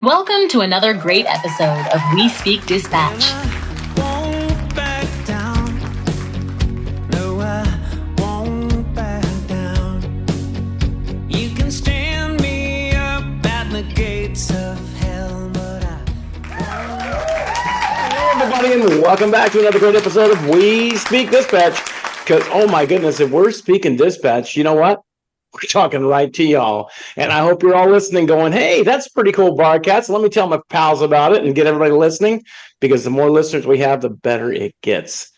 Welcome to another great episode of We Speak Dispatch. Everybody, and welcome back to another great episode of We Speak Dispatch. Because, oh my goodness, if we're speaking dispatch, you know what? We're talking right to y'all. And I hope you're all listening going, hey, that's pretty cool broadcast. Let me tell my pals about it and get everybody listening, because the more listeners we have, the better it gets.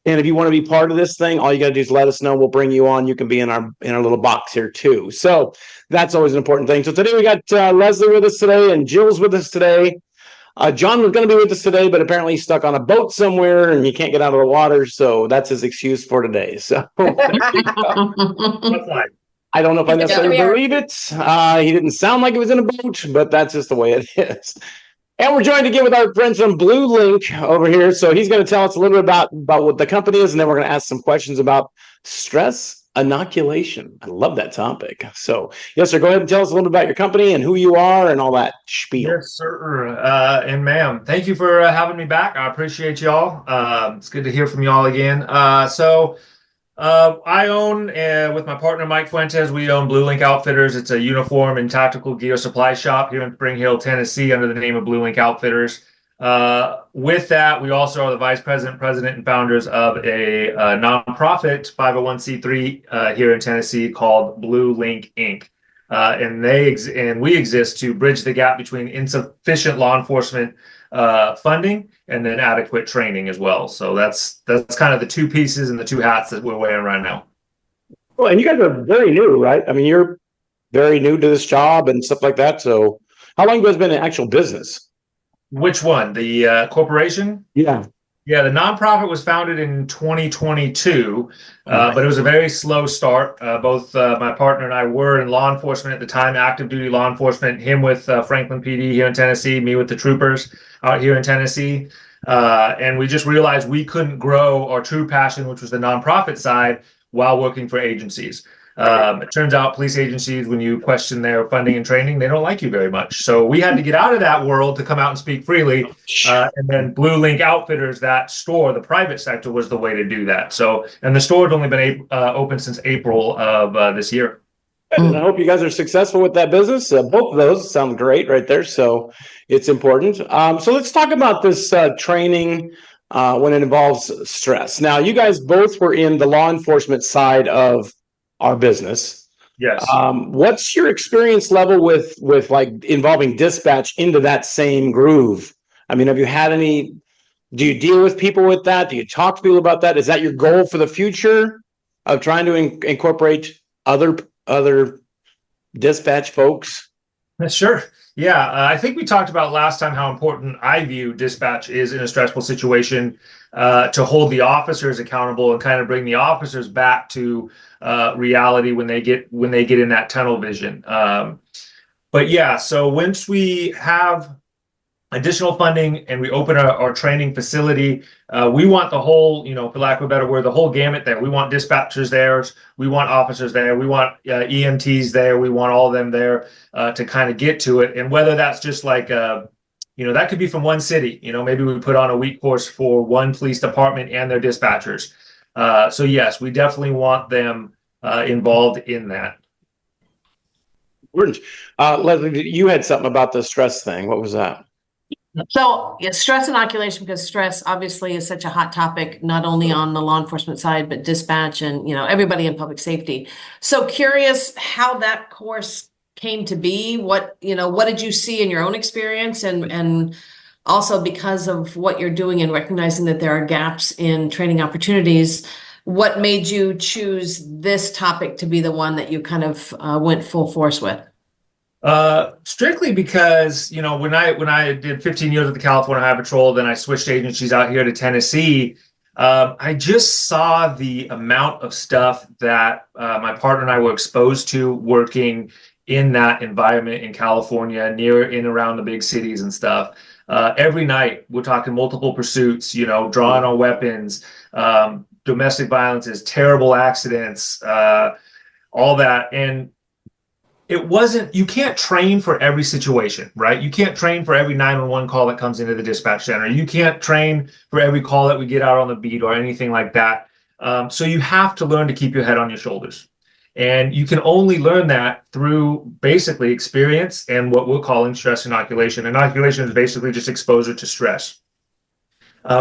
And if you want to be part of this thing, all you got to do is let us know. We'll bring you on. You can be in our little box here too. So that's always an important thing. So today we got Leslie with us today, and Jill's with us today. John was going to be with us today, but apparently he's stuck on a boat somewhere and he can't get out of the water. So that's his excuse for today. So I don't know if I necessarily believe it. He didn't sound like he was in a boat, but that's just the way it is. And we're joined again with our friends from Blue Link over here. So he's going to tell us a little bit about what the company is, and then we're going to ask some questions about stress inoculation. I love that topic. So, yes, sir, go ahead and tell us a little bit about your company and who you are and all that spiel. Yes, sir. And ma'am, thank you for having me back. I appreciate y'all. It's good to hear from y'all again. I own, with my partner Mike Fuentes, we own Blue Link Outfitters. It's a uniform and tactical gear supply shop here in Spring Hill, Tennessee, under the name of Blue Link Outfitters. With that, we also are the vice president, and founders of a nonprofit 501c3 here in Tennessee called Blue Link Inc. And we exist to bridge the gap between insufficient law enforcement funding and then adequate training as well. So that's kind of the two pieces and the two hats that we're wearing right now. Well, and you guys are very new, right? I mean, you're very new to this job and stuff like that. So how long have you guys been in actual business? Which one? The corporation? Yeah. Yeah, the nonprofit was founded in 2022, but it was a very slow start. Both my partner and I were in law enforcement at the time, active duty law enforcement, him with Franklin PD here in Tennessee, me with the troopers out here in Tennessee. And we just realized we couldn't grow our true passion, which was the nonprofit side, while working for agencies. It turns out police agencies, when you question their funding and training, they don't like you very much. So we had to get out of that world to come out and speak freely. And then Blue Link Outfitters, that store, the private sector, was the way to do that. So, and the store had only been open since April of this year. And I hope you guys are successful with that business. Both of those sound great right there. So it's important. So let's talk about this training when it involves stress. Now, you guys both were in the law enforcement side of our business. Yes. What's your experience level with like involving dispatch into that same groove? I mean, have you had any, do you deal with people with that? Do you talk to people about that? Is that your goal for the future of trying to incorporate other dispatch folks? Sure. Yeah. I think we talked about last time how important I view dispatch is in a stressful situation, to hold the officers accountable and kind of bring the officers back to reality when they get in that tunnel vision. But yeah, so once we have additional funding and we open our training facility, we want the whole, for lack of a better word, the whole gamut there. We want dispatchers there, we want officers there, we want EMTs there, we want all of them there to kind of get to it. And whether that's just like that could be from one city. Maybe we put on a week course for one police department and their dispatchers. So yes, we definitely want them involved in that. Leslie, you had something about the stress thing. What was that? So stress inoculation, because stress obviously is such a hot topic, not only on the law enforcement side, but dispatch and, everybody in public safety. So curious how that course came to be. What did you see in your own experience? And also because of what you're doing and recognizing that there are gaps in training opportunities, what made you choose this topic to be the one that you kind of went full force with? Strictly because, when I did 15 years with the California Highway Patrol, then I switched agencies out here to Tennessee. I just saw the amount of stuff that my partner and I were exposed to working in that environment in California, near and around the big cities and stuff. Every night, we're talking multiple pursuits, drawing on weapons, domestic violences, terrible accidents, all that. And it wasn't, you can't train for every situation, right? You can't train for every 911 call that comes into the dispatch center. You can't train for every call that we get out on the beat or anything like that. So you have to learn to keep your head on your shoulders. And you can only learn that through basically experience and what we're calling stress inoculation. Inoculation is basically just exposure to stress.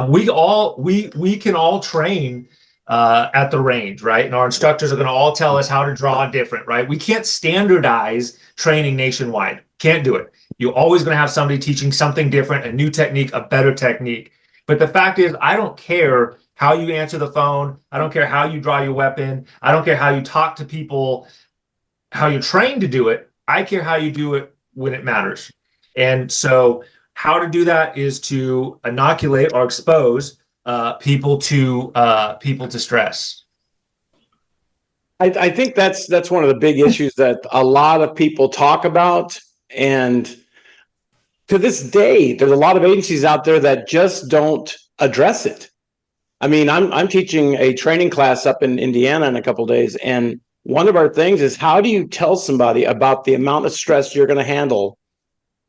We can all train at the range, right? And our instructors are going to all tell us how to draw different, right? We can't standardize training nationwide. Can't do it. You're always going to have somebody teaching something different, a new technique, a better technique. But the fact is, I don't care how you answer the phone. I don't care how you draw your weapon. I don't care how you talk to people, how you're trained to do it. I care how you do it when it matters. And so how to do that is to inoculate or expose people to stress. I think that's one of the big issues that a lot of people talk about, and to this day, there's a lot of agencies out there that just don't address it. I mean, I'm teaching a training class up in Indiana in a couple of days, and one of our things is, how do you tell somebody about the amount of stress you're going to handle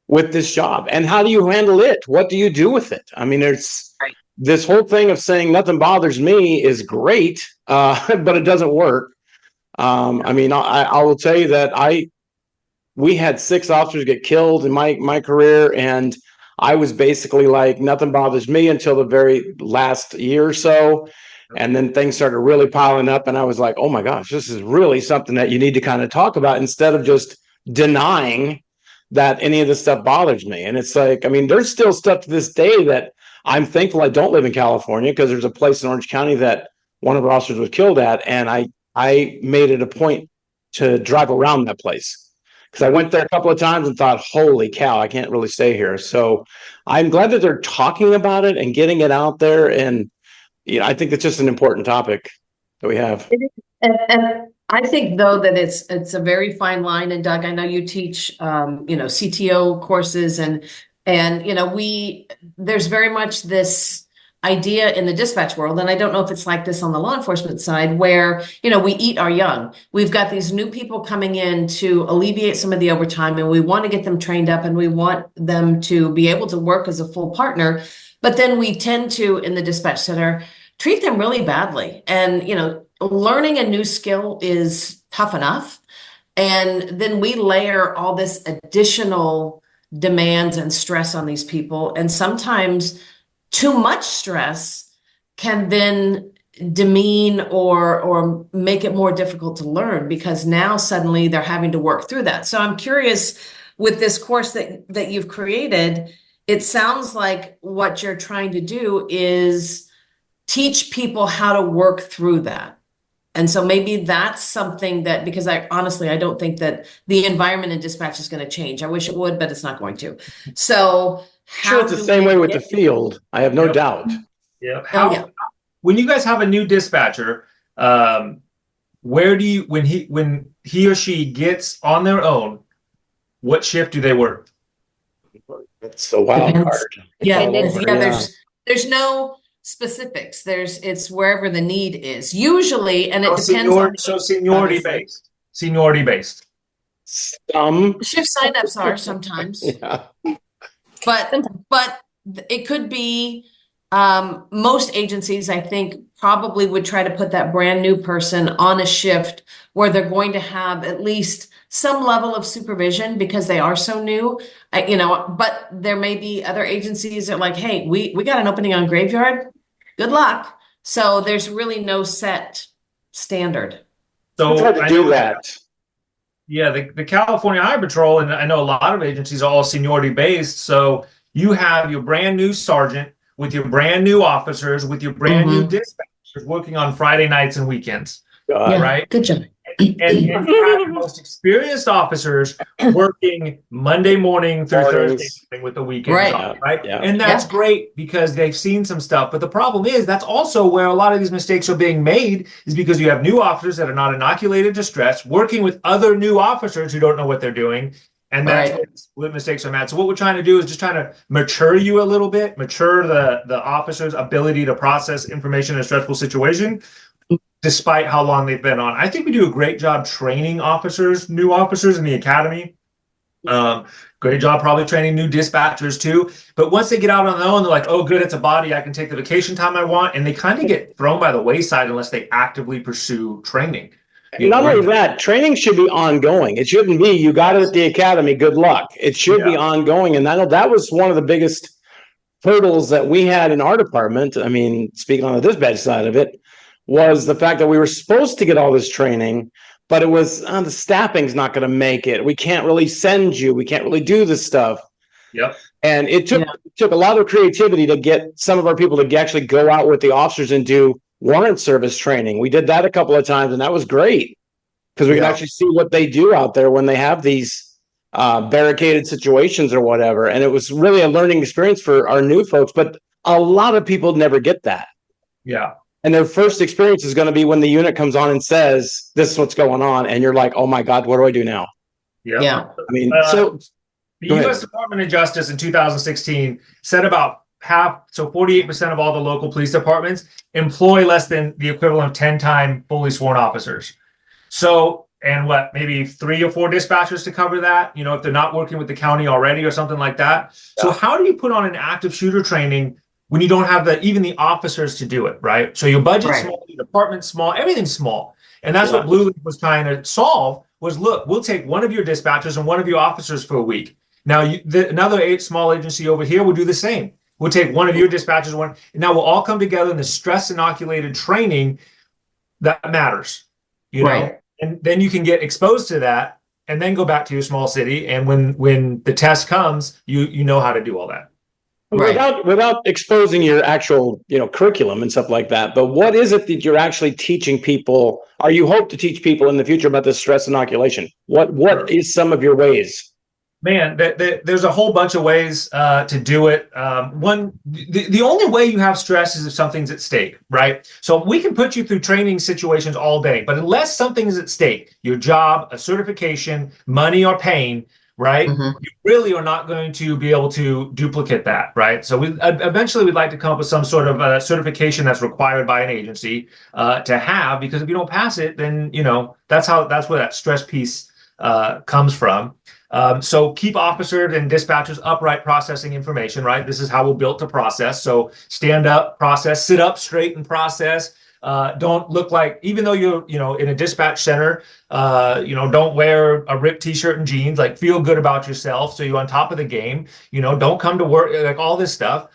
with this job, and how do you handle it? What do you do with it? I mean, there's this whole thing of saying nothing bothers me is great, but it doesn't work. I mean, I will tell you that we had 6 officers get killed in my career, and I was basically like, nothing bothers me until the very last year or so. And then things started really piling up, and I was like, oh my gosh, this is really something that you need to kind of talk about instead of just denying that any of this stuff bothers me. And it's like, I mean, there's still stuff to this day that I'm thankful I don't live in California, because there's a place in Orange County that one of our officers was killed at, and I made it a point to drive around that place, because I went there a couple of times and thought, holy cow, I can't really stay here. So I'm glad that they're talking about it and getting it out there. And I think it's just an important topic that we have. And I think, though, that it's a very fine line. And Doug, I know you teach, CTO courses, and there's very much this idea in the dispatch world, and I don't know if it's like this on the law enforcement side, where, we eat our young. We've got these new people coming in to alleviate some of the overtime, and we want to get them trained up, and we want them to be able to work as a full partner. But then we tend to, in the dispatch center, treat them really badly. And, learning a new skill is tough enough. And then we layer all this additional demands and stress on these people. And sometimes too much stress can then demean or make it more difficult to learn, because now suddenly they're having to work through that. So I'm curious, with this course that you've created, it sounds like what you're trying to do is teach people how to work through that. And so maybe that's something that, because I don't think that the environment in dispatch is going to change. I wish it would, but it's not going to. So sure, it's the same way with the field. I have no doubt. Yeah. When you guys have a new dispatcher, where do you, when he or she gets on their own, what shift do they work? That's the wild card. There's no specifics. It's wherever the need is usually, and it depends on. So seniority based. Some shift signups are sometimes. Yeah. But it could be, most agencies, I think, probably would try to put that brand new person on a shift where they're going to have at least some level of supervision, because they are so new, but there may be other agencies that are like, hey, we got an opening on graveyard, good luck. So there's really no set standard. So it's hard to do that. Yeah, the California Highway Patrol, and I know a lot of agencies are all seniority based. So you have your brand new sergeant with your brand new officers, with your brand new dispatchers working on Friday nights and weekends, right? Good job. And you have the most experienced officers working Monday morning through Thursday morning with the weekends off, right? Yeah. And that's great, because they've seen some stuff. But the problem is, that's also where a lot of these mistakes are being made, is because you have new officers that are not inoculated to stress, working with other new officers who don't know what they're doing. And that's what mistakes are made. So what we're trying to do is just trying to mature you a little bit, mature the officer's ability to process information in a stressful situation, despite how long they've been on. I think we do a great job training officers, new officers in the academy. Great job probably training new dispatchers too. But once they get out on their own, they're like, oh, good, it's a body. I can take the vacation time I want. And they kind of get thrown by the wayside unless they actively pursue training. Not only that, training should be ongoing. It shouldn't be, you got it at the academy, good luck. It should be ongoing. And I know that was one of the biggest hurdles that we had in our department. I mean, speaking on the dispatch side of it, was the fact that we were supposed to get all this training, but it was the staffing's not going to make it. We can't really send you. We can't really do this stuff. Yep. And it took a lot of creativity to get some of our people to actually go out with the officers and do warrant service training. We did that a couple of times, and that was great because we can actually see what they do out there when they have these barricaded situations or whatever. And it was really a learning experience for our new folks, but a lot of people never get that. Yeah. And their first experience is going to be when the unit comes on and says, this is what's going on. And you're like, oh my God, what do I do now? Yep. Yeah. I mean, the U.S. Department of Justice in 2016 said about 48% of all the local police departments employ less than the equivalent of 10-time fully sworn officers. So, and maybe 3 or 4 dispatchers to cover that, if they're not working with the county already or something like that. Yeah. So how do you put on an active shooter training when you don't have even the officers to do it, right? So your budget's small, your department's small, everything's small. And that's what Blue Leaf was trying to solve was, look, we'll take one of your dispatchers and one of your officers for a week. Now, another small agency over here will do the same. We'll take one of your dispatchers, and now we'll all come together in the stress inoculated training that matters, know? And then you can get exposed to that and then go back to your small city. And when the test comes, you know how to do all that. Without exposing your actual, curriculum and stuff like that. But what is it that you're actually teaching people, or you hope to teach people in the future about this stress inoculation? What is some of your ways? Man, there's a whole bunch of ways to do it. The only way you have stress is if something's at stake, right? So we can put you through training situations all day, but unless something is at stake, your job, a certification, money, or pain, right? Mm-hmm. You really are not going to be able to duplicate that, right? So eventually we'd like to come up with some sort of certification that's required by an agency to have, because if you don't pass it, then that's where that stress piece comes from. So keep officers and dispatchers upright processing information, right? This is how we're built to process. So stand up, process, sit up straight and process. Don't look like, even though you're, in a dispatch center, don't wear a ripped t-shirt and jeans, like feel good about yourself. So you're on top of the game, don't come to work, like all this stuff.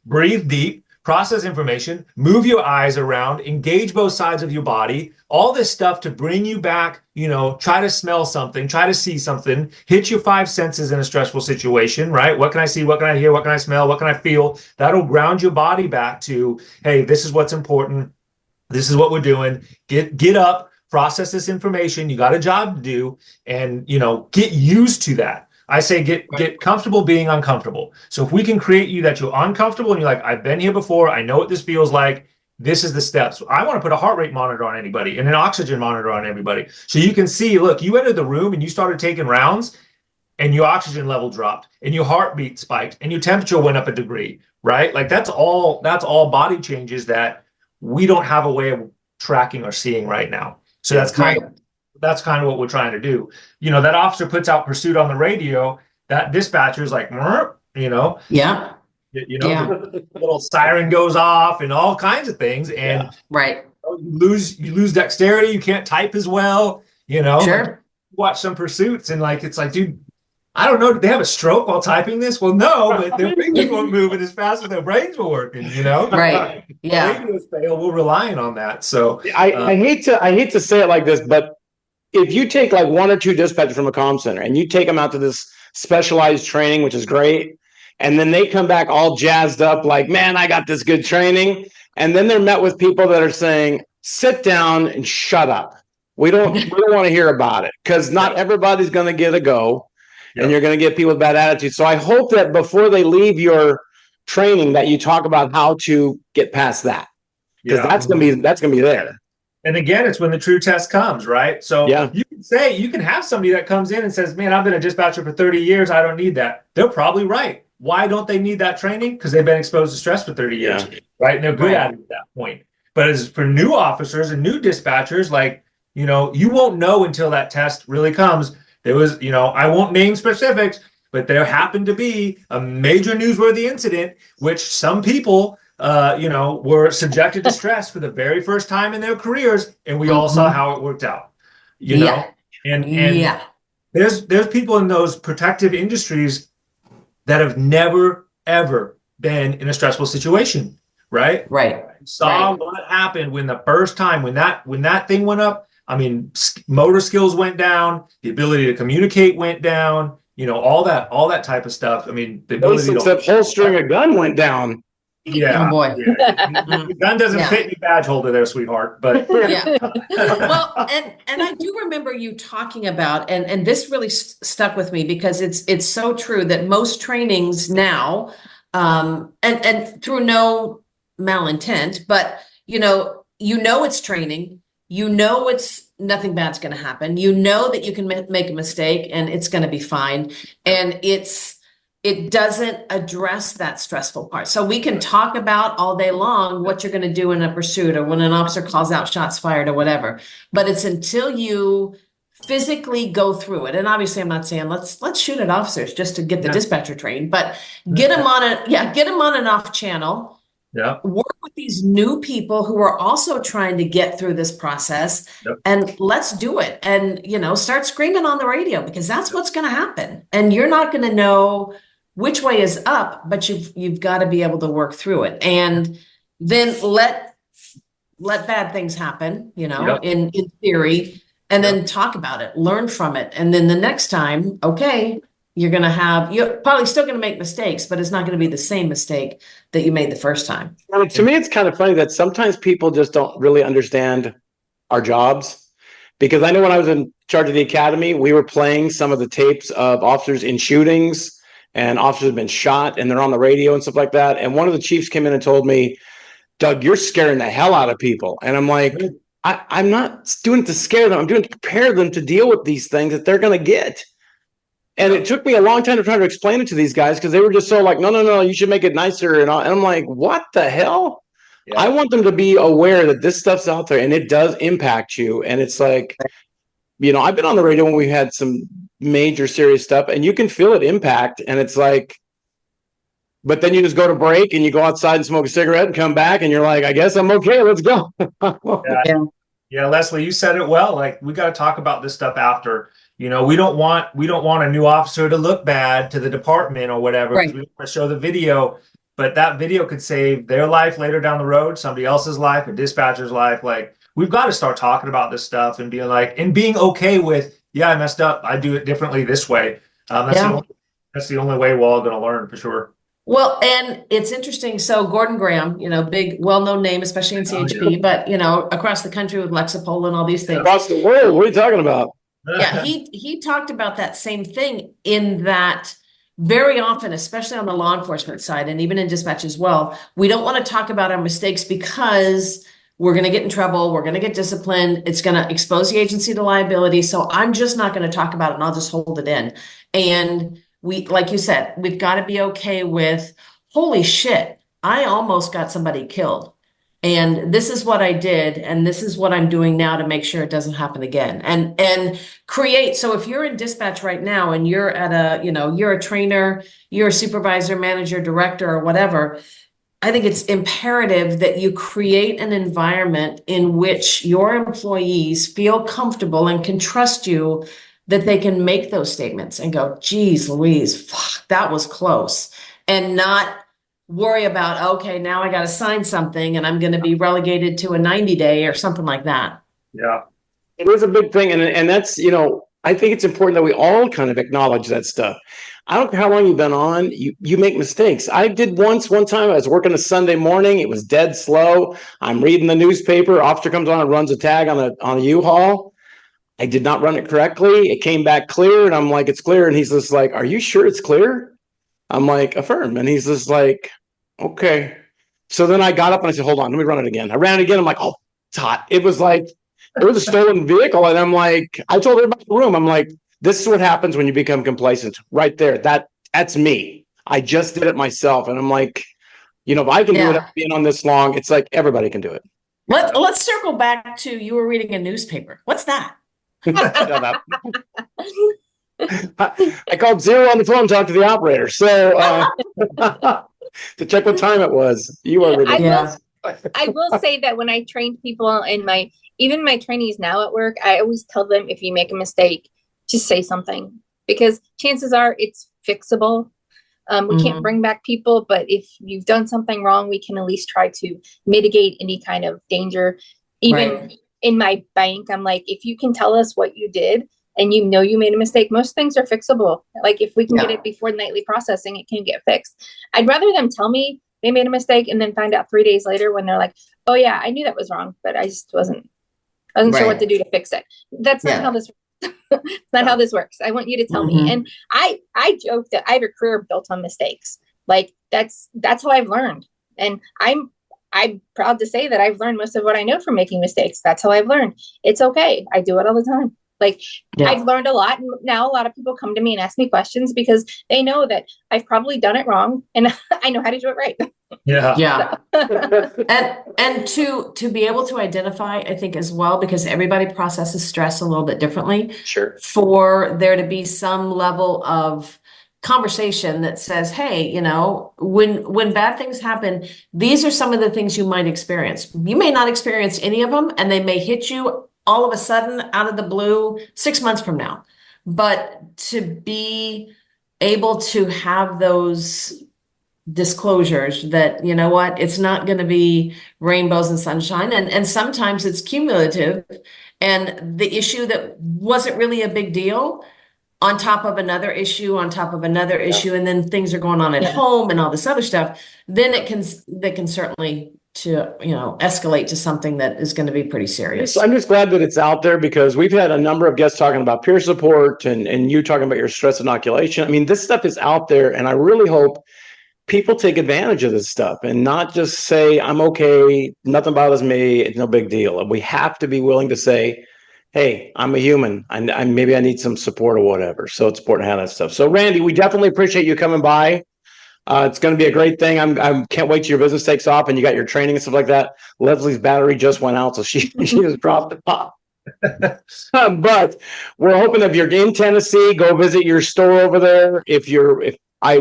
Breathe deep, process information, move your eyes around, engage both sides of your body, all this stuff to bring you back, try to smell something, try to see something, hit your 5 senses in a stressful situation, right? What can I see? What can I hear? What can I smell? What can I feel? That'll ground your body back to, hey, this is what's important. This is what we're doing. Get up, process this information. You got a job to do, and, get used to that. I say get comfortable being uncomfortable. So if we can create you that you're uncomfortable and you're like, I've been here before, I know what this feels like, this is the steps. I want to put a heart rate monitor on anybody and an oxygen monitor on everybody. So you can see, look, you entered the room and you started taking rounds and your oxygen level dropped and your heartbeat spiked and your temperature went up a degree, right? Like that's all body changes that we don't have a way of tracking or seeing right now. So that's kind of what we're trying to do. That officer puts out pursuit on the radio, that dispatcher is like, yeah. The little siren goes off and all kinds of things. And you lose dexterity. You can't type as well, Sure. Watch some pursuits and it's like, dude, I don't know. Did they have a stroke while typing this? Well, no, but their fingers weren't moving as fast as their brains were working, Right. Yeah. Radios fail, we're relying on that. So I hate to say it like this, but if you take like 1 or 2 dispatchers from a comm center and you take them out to this specialized training, which is great, and then they come back all jazzed up like, man, I got this good training. And then they're met with people that are saying, sit down and shut up. We don't want to hear about it, because not everybody's going to get a go. Yep. And you're going to get people with bad attitudes. So I hope that before they leave your training that you talk about how to get past that, because that's going to be there. And again, it's when the true test comes, right? So you can have somebody that comes in and says, man, I've been a dispatcher for 30 years. I don't need that. They're probably right. Why don't they need that training? Because they've been exposed to stress for 30 years, right? And they're good at it at that point. But as for new officers and new dispatchers, like, you won't know until that test really comes. There was, I won't name specifics, but there happened to be a major newsworthy incident, which some people, were subjected to stress for the very first time in their careers, and we all saw how it worked out. And there's people in those protective industries that have never ever been in a stressful situation, right? Right. Saw what happened when the first time when that thing went up. I mean, motor skills went down, the ability to communicate went down, all that type of stuff. I mean, the ability to holstering a gun went down. Yeah. Oh boy. Yeah. The gun doesn't fit in your badge holder there, sweetheart. But yeah. Well, and I do remember you talking about, and this really stuck with me because it's so true that most trainings now, and through no malintent, but it's training, it's nothing bad's going to happen. That you can make a mistake and it's going to be fine. And it doesn't address that stressful part. So we can talk about all day long what you're going to do in a pursuit or when an officer calls out shots fired or whatever. But it's until you physically go through it. And obviously I'm not saying let's shoot at officers just to get the dispatcher trained, but get them on an off channel. Yeah. Work with these new people who are also trying to get through this process, and let's do it. And, start screaming on the radio because that's what's going to happen. And you're not going to know which way is up, but you've got to be able to work through it. And then let bad things happen, in theory, and then talk about it, learn from it. And then the next time, okay, you're probably still going to make mistakes, but it's not going to be the same mistake that you made the first time. To me, it's kind of funny that sometimes people just don't really understand our jobs, because I know when I was in charge of the academy, we were playing some of the tapes of officers in shootings and officers have been shot and they're on the radio and stuff like that. And one of the chiefs came in and told me, Doug, you're scaring the hell out of people. And I'm like, I'm not doing it to scare them. I'm doing it to prepare them to deal with these things that they're going to get. And it took me a long time to try to explain it to these guys because they were just so like, no, you should make it nicer. And I'm like, what the hell? Yeah. I want them to be aware that this stuff's out there and it does impact you. And it's like, I've been on the radio when we had some major serious stuff and you can feel it impact. And it's like, but then you just go to break and you go outside and smoke a cigarette and come back and you're like, I guess I'm okay. Let's go. Yeah, Leslie, you said it well. Like, we got to talk about this stuff after. We don't want a new officer to look bad to the department or whatever. Right. We want to show the video, but that video could save their life later down the road, somebody else's life, a dispatcher's life. Like, we've got to start talking about this stuff and being okay with, I messed up. I do it differently this way. That's the only way we're all going to learn for sure. Well, and it's interesting. So Gordon Graham, big, well-known name, especially in CHP, but, across the country with Lexapol and all these things. Across the world, what are you talking about? Yeah, he talked about that same thing in that very often, especially on the law enforcement side and even in dispatch as well, we don't want to talk about our mistakes because we're going to get in trouble. We're going to get disciplined. It's going to expose the agency to liability. So I'm just not going to talk about it and I'll just hold it in. And we, like you said, we've got to be okay with, holy shit, I almost got somebody killed. And this is what I did. And this is what I'm doing now to make sure it doesn't happen again. And create. So if you're in dispatch right now and you're at you're a trainer, you're a supervisor, manager, director, or whatever, I think it's imperative that you create an environment in which your employees feel comfortable and can trust you, that they can make those statements and go, geez, Louise, fuck, that was close. And not worry about, okay, now I got to sign something and I'm going to be relegated to a 90-day or something like that. Yeah. It was a big thing. And that's, I think it's important that we all kind of acknowledge that stuff. I don't care how long you've been on, you make mistakes. I did one time, I was working a Sunday morning. It was dead slow. I'm reading the newspaper. Officer comes on and runs a tag on a U-Haul. I did not run it correctly. It came back clear. And I'm like, it's clear. And he's just like, are you sure it's clear? I'm like, affirm. And he's just like, okay. So then I got up and I said, hold on, let me run it again. I ran it again. I'm like, oh, it's hot. It was like, it was a stolen vehicle. And I'm like, I told everybody in the room, I'm like, this is what happens when you become complacent right there. That's me. I just did it myself. And I'm like, if I can do it after being on this long, it's like everybody can do it. Let's circle back to you were reading a newspaper. What's that? Shut up. I called Zero on the phone, talked to the operator. So to check what time it was. You are ridiculous. I will say that when I trained people in even my trainees now at work, I always tell them, if you make a mistake, just say something, because chances are it's fixable. We can't bring back people, but if you've done something wrong, we can at least try to mitigate any kind of danger. Even in my bank, I'm like, if you can tell us what you did and you know you made a mistake, most things are fixable. Like if we can get it before nightly processing, it can get fixed. I'd rather them tell me they made a mistake and then find out 3 days later when they're like, oh yeah, I knew that was wrong, but I just wasn't sure what to do to fix it. That's not how this works. It's not how this works. I want you to tell me. And I joke that I have a career built on mistakes. Like that's how I've learned. And I'm proud to say that I've learned most of what I know from making mistakes. That's how I've learned. It's okay. I do it all the time. Like I've learned a lot. And now a lot of people come to me and ask me questions because they know that I've probably done it wrong and I know how to do it right. Yeah. and to be able to identify, I think as well, because everybody processes stress a little bit differently. Sure. For there to be some level of conversation that says, hey, when bad things happen, these are some of the things you might experience. You may not experience any of them, and they may hit you all of a sudden out of the blue 6 months from now. But to be able to have those disclosures that, you know what, it's not going to be rainbows and sunshine. And sometimes it's cumulative. And the issue that wasn't really a big deal on top of another issue, on top of another issue, and then things are going on at home and all this other stuff, then they can certainly escalate to something that is going to be pretty serious. I'm just glad that it's out there, because we've had a number of guests talking about peer support and you talking about your stress inoculation. I mean, this stuff is out there, and I really hope people take advantage of this stuff and not just say, I'm okay, nothing bothers me, it's no big deal. And we have to be willing to say, hey, I'm a human, and maybe I need some support or whatever. So it's important to have that stuff. So Randy, we definitely appreciate you coming by. It's going to be a great thing. I can't wait till your business takes off and you got your training and stuff like that. Leslie's battery just went out, so she just dropped it off. But we're hoping if you're in Tennessee, go visit your store over there.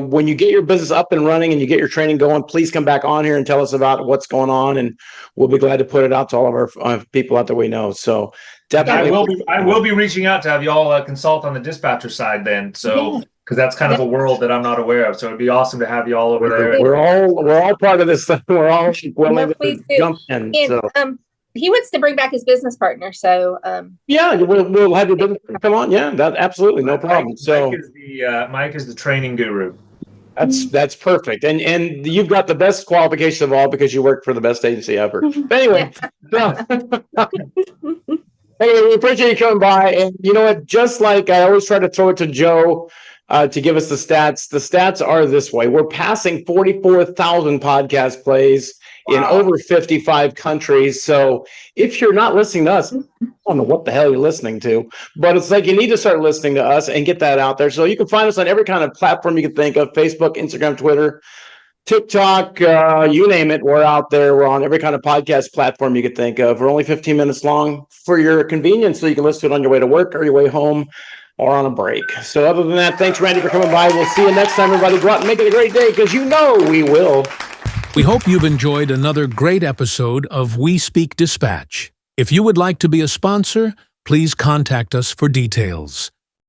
When you get your business up and running and you get your training going, please come back on here and tell us about what's going on, and we'll be glad to put it out to all of our people out there we know. So definitely, I will be reaching out to have you all consult on the dispatcher side then. So. Because that's kind of a world that I'm not aware of, so it'd be awesome to have you all over there. We're all part of this stuff. We're all willing to jump in. And, he wants to bring back his business partner, so yeah, we'll have your business partner come on. Yeah, that absolutely no problem. So Mike is the training guru. That's perfect, and you've got the best qualification of all because you work for the best agency ever. But anyway. Anyway, we appreciate you coming by, and you know what? Just like I always try to throw it to Joe. To give us the stats are this way. We're passing 44,000 podcast plays in over 55 countries. So if you're not listening to us, I don't know what the hell you're listening to, but it's like you need to start listening to us and get that out there. So you can find us on every kind of platform you can think of: Facebook, Instagram, Twitter, TikTok, you name it. We're out there. We're on every kind of podcast platform you could think of. We're only 15 minutes long for your convenience, so you can listen to it on your way to work or your way home, or on a break. So other than that, thanks, Randy, for coming by. We'll see you next time, everybody. Go out and make it a great day, because you know we will. We hope you've enjoyed another great episode of We Speak Dispatch. If you would like to be a sponsor, please contact us for details.